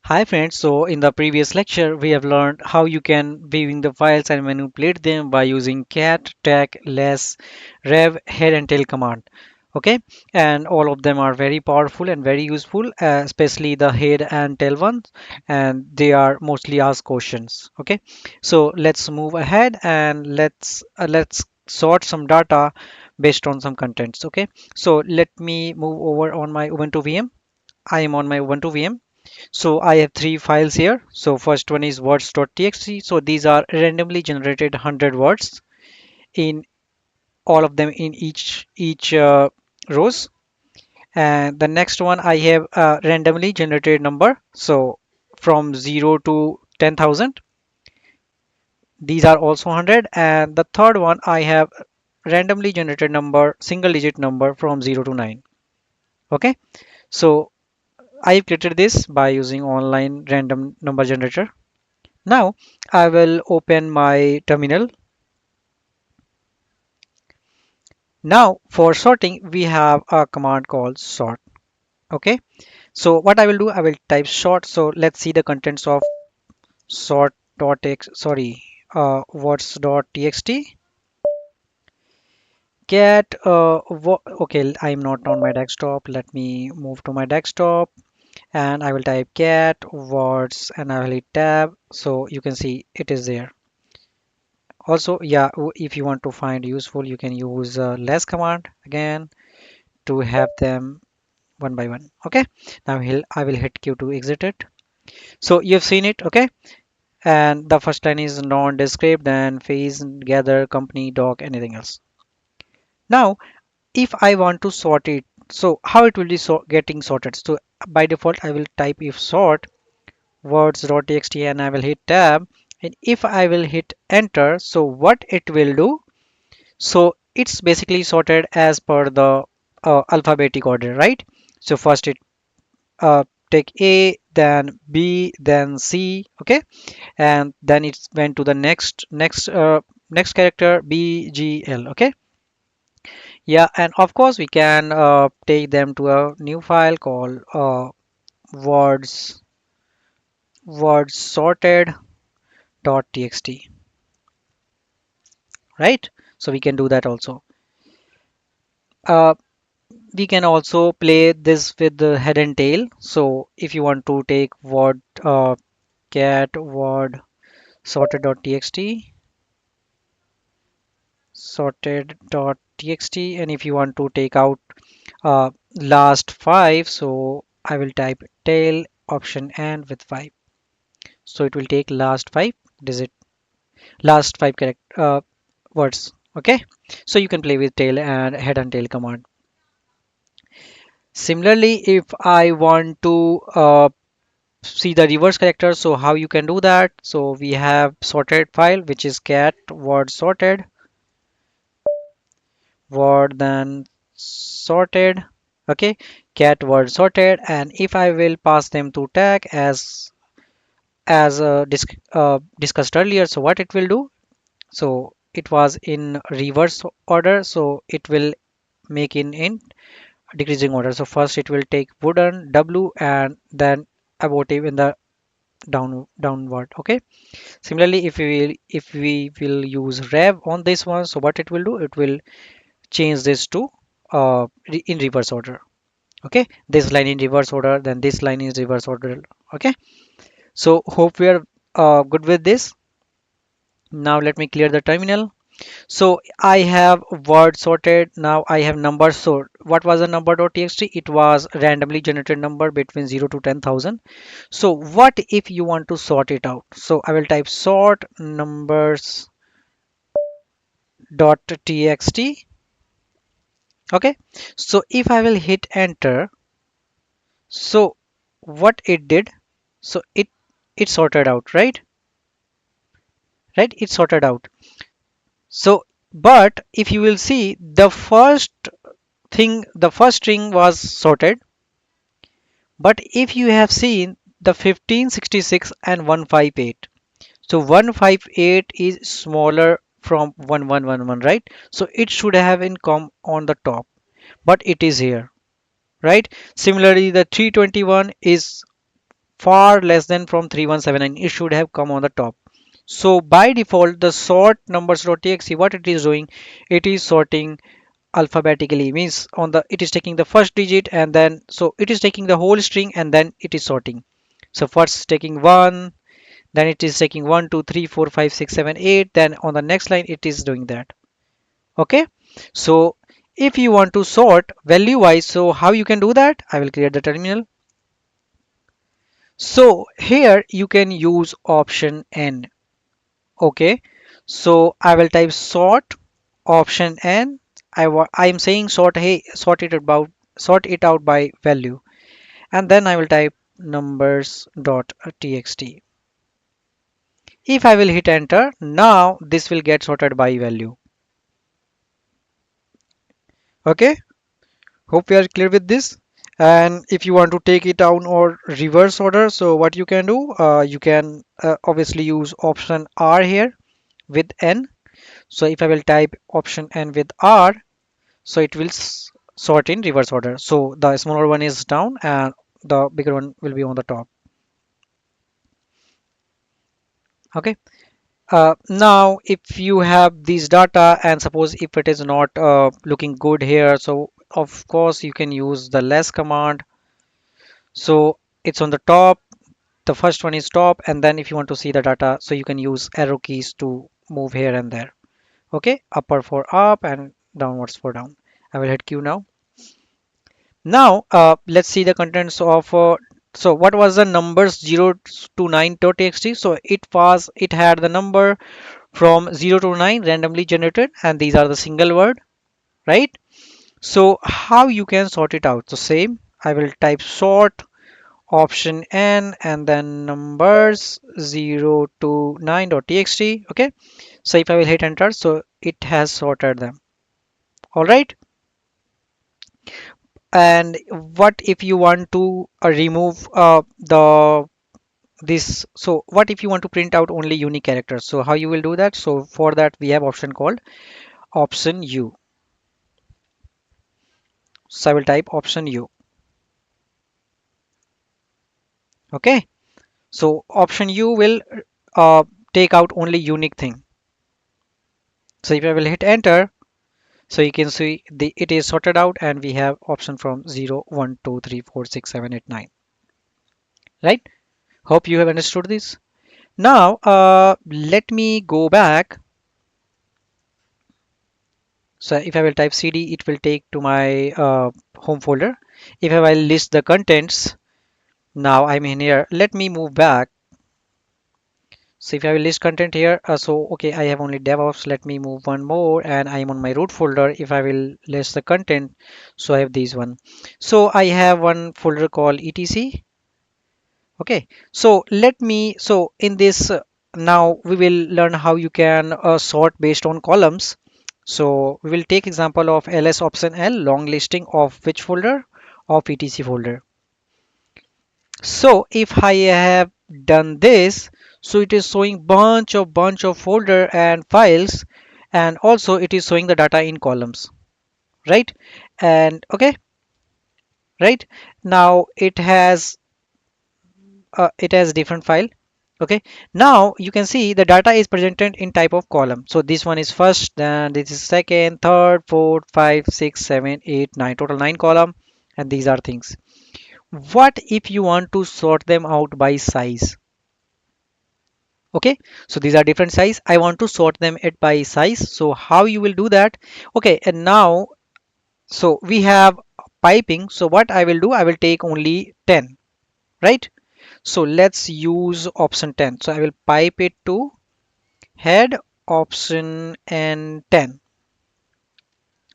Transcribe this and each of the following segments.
Hi friends, so in the previous lecture we have learned how you can viewing the files and manipulate them by using cat, tag, less, rev, head and tail command. Okay, and all of them are very powerful and very useful, especially the head and tail ones, and they are mostly asked questions. Okay, so let's move ahead and let's sort some data based on some contents. Okay, so let me move over on my Ubuntu VM. I am on my Ubuntu VM. So I have three files here. So first one is words.txt. So these are randomly generated 100 words in all of them in each rows. And the next one I have a randomly generated number. So from 0 to 10,000. These are also 100. And the third one I have randomly generated number, single digit number from 0 to 9. Okay. So I created this by using online random number generator. Now I will open my terminal. Now for sorting, we have a command called sort. Okay. So what I will do, I will type sort. So let's see the contents of sort.txt. Sorry, words.txt. Get okay, I'm not on my desktop. Let me move to my desktop and I will type get words and I will hit tab. So you can see it is there. Also, yeah, if you want to find useful, you can use less command again to have them one by one. Okay, now I will hit Q to exit it. So you've seen it. Okay, and the first line is nondescript, then phase, gather, company, dog, anything else. Now if I want to sort it, so how it will be getting sorted? So by default I will type if sort words.txt and I will hit tab, and if I will hit enter, so what it will do, so it's basically sorted as per the alphabetic order, right? So first it uh, take A, then B, then C, okay, and then it went to the next character B, G, L, okay. Yeah, and of course we can take them to a new file called words sorted dot txt, right? So we can do that also. Uh, we can also play this with the head and tail. So if you want to take word cat word sorted.txt, sorted.txt, and if you want to take out last five, so I will type tail option and with five. So it will take last five digit, last five character words. Okay, so you can play with tail and head and tail command. Similarly, if I want to see the reverse character, so how you can do that? So we have sorted file which is cat word sorted word then sorted, okay, cat word sorted, and if I will pass them to tag as discussed earlier, so what it will do, so it was in reverse order, so it will make in decreasing order. So first it will take wooden w and then abortive in the downward. Okay, similarly if we will use rev on this one, so what it will do, it will change this to in reverse order. Okay, this line in reverse order, then this line is reverse order. Okay, so hope we are good with this. Now let me clear the terminal. So I have word sorted. Now I have numbers. So what was the number.txt? It was randomly generated number between 0 to 10,000. So what if you want to sort it out? So I will type sort numbers.txt. Okay. So if I will hit enter, so what it did, so it sorted out, right? Right? It sorted out. So but if you will see the first string was sorted, but if you have seen the 1566 and 158, so 158 is smaller from 1111, right? So it should have in come on the top, but it is here, right? Similarly the 321 is far less than from 3179. It should have come on the top. So by default, the sort numbers.txt, what it is doing, it is sorting alphabetically, means on the, it is taking the first digit and then, so it is taking the whole string and then it is sorting. So first taking 1, then it is taking 1 2 3 4 5 6 7 8, then on the next line it is doing that. Okay, so if you want to sort value wise, so how you can do that, I will create the terminal. So here you can use option n. Okay, so I will type sort option n. I am saying sort, hey, sort it out by value, and then I will type numbers dot txt. If I will hit enter, now this will get sorted by value. Okay, hope we are clear with this. And if you want to take it down or reverse order, so what you can do, you can obviously use option R here with N. So if I will type option N with R, so it will sort in reverse order. So the smaller one is down and the bigger one will be on the top. Okay. Now, if you have these data and suppose if it is not looking good here, so of course you can use the less command. So it's on the top. The first one is top, and then if you want to see the data, so you can use arrow keys to move here and there. Okay, upper for up and downwards for down. I will hit Q now. Now let's see the contents of so what was the numbers 0 to 9.txt. So it had the number from 0 to 9 randomly generated, and these are the single word, right? So how you can sort it out? So same, I will type sort option n and then numbers 0 to 9.txt. Okay, so if I will hit enter, so it has sorted them. All right. And what if you want to remove the this, so what if you want to print out only unique characters, so how you will do that? So for that we have option called option u. So I will type option u. Okay, so option u will uh, take out only unique thing. So if I will hit enter, so you can see it is sorted out and we have option from 0 1 2 3 4 6 7 8 9, right? Hope you have understood this. Now let me go back. So if I will type cd, it will take to my home folder. If I will list the contents, now I'm in here. Let me move back. So if I will list content here, so okay, I have only DevOps. Let me move one more, and I am on my root folder. If I will list the content, so I have these one. So I have one folder called etc. Okay, so let me, so in this now we will learn how you can sort based on columns. So we will take example of ls option l, long listing of which folder, of etc folder. So if I have done this, so it is showing bunch of folder and files, and also it is showing the data in columns, right? And okay, right, now it has different file. Okay, now you can see the data is presented in type of column. So this one is first, then this is second, third, fourth, 5 6 7 8 9, total 9 column, and these are things. What if you want to sort them out by size? Okay, so these are different size, I want to sort them it by size. So how you will do that? Okay, and now, so we have piping. So what I will do, I will take only 10, right? So let's use option 10. So I will pipe it to head option and 10.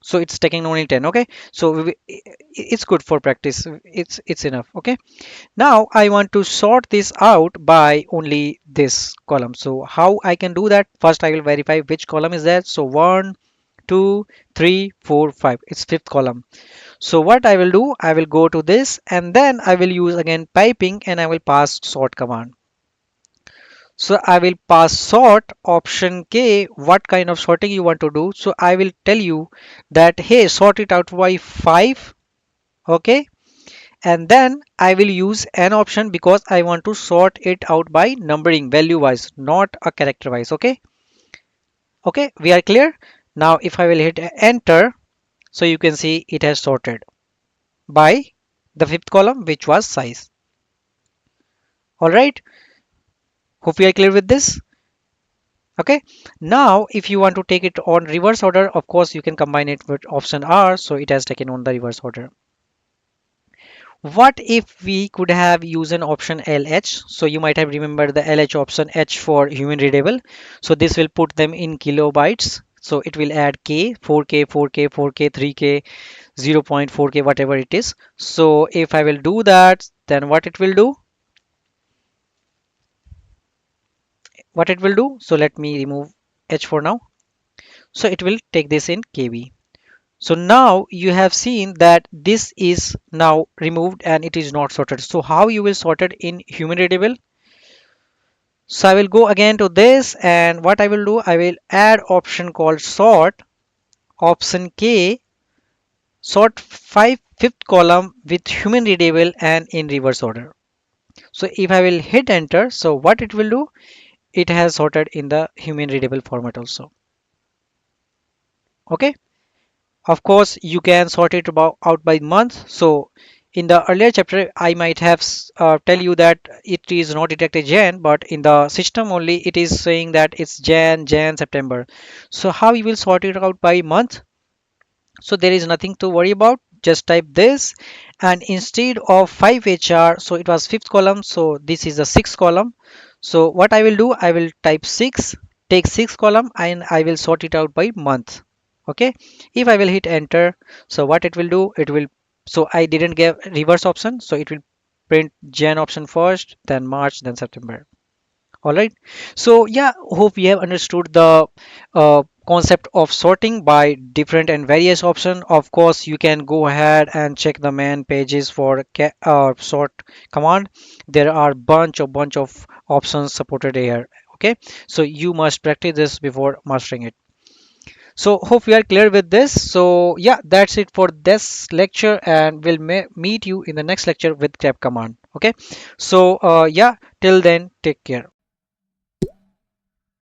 So it's taking only 10. Okay, so it's good for practice, it's enough. Okay, now I want to sort this out by only this column. So how I can do that? First I will verify which column is that. So 1 2 3 4 5, it's fifth column. So what I will do, I will go to this and then I will use again piping and I will pass sort command. So I will pass sort option K, what kind of sorting you want to do. So I will tell you that, hey, sort it out by 5. Okay, and then I will use an option because I want to sort it out by numbering value wise, not a character wise. Okay, okay, we are clear. Now if I will hit enter, so you can see it has sorted by the fifth column, which was size. All right, hope we are clear with this. Okay, now if you want to take it on reverse order, of course you can combine it with option R, so it has taken on the reverse order. What if we could have used an option LH? So you might have remembered the LH option, H for human readable. So this will put them in kilobytes. So it will add K, 4K, 4K, 4K, 3K, 0.4K, whatever it is. So if I will do that, then what it will do? What it will do? So let me remove H for now. So it will take this in KB. So now you have seen that this is now removed and it is not sorted. So how you will sort it in human readable? So I will go again to this, and what I will do, I will add option called sort, option K, sort fifth column with human readable and in reverse order. So if I will hit enter, so what it will do, it has sorted in the human readable format also. Okay. Of course, you can sort it out by month. So in the earlier chapter, I might have tell you that it is not detected Jan, but in the system only it is saying that it's Jan, September. So how you will sort it out by month? So there is nothing to worry about. Just type this, and instead of 5HR, so it was fifth column. So this is the sixth column. So what I will do, I will type 6, take sixth column, and I will sort it out by month. Okay, if I will hit enter, so what it will do, it will, so I didn't give reverse option, so it will print Jan option first, then March, then September. All right, so yeah, hope we have understood the concept of sorting by different and various option. Of course, you can go ahead and check the man pages for sort command. There are bunch of options supported here. Okay, so you must practice this before mastering it. So hope we are clear with this. So yeah, that's it for this lecture, and we'll meet you in the next lecture with grep command. Okay, so yeah, till then, take care.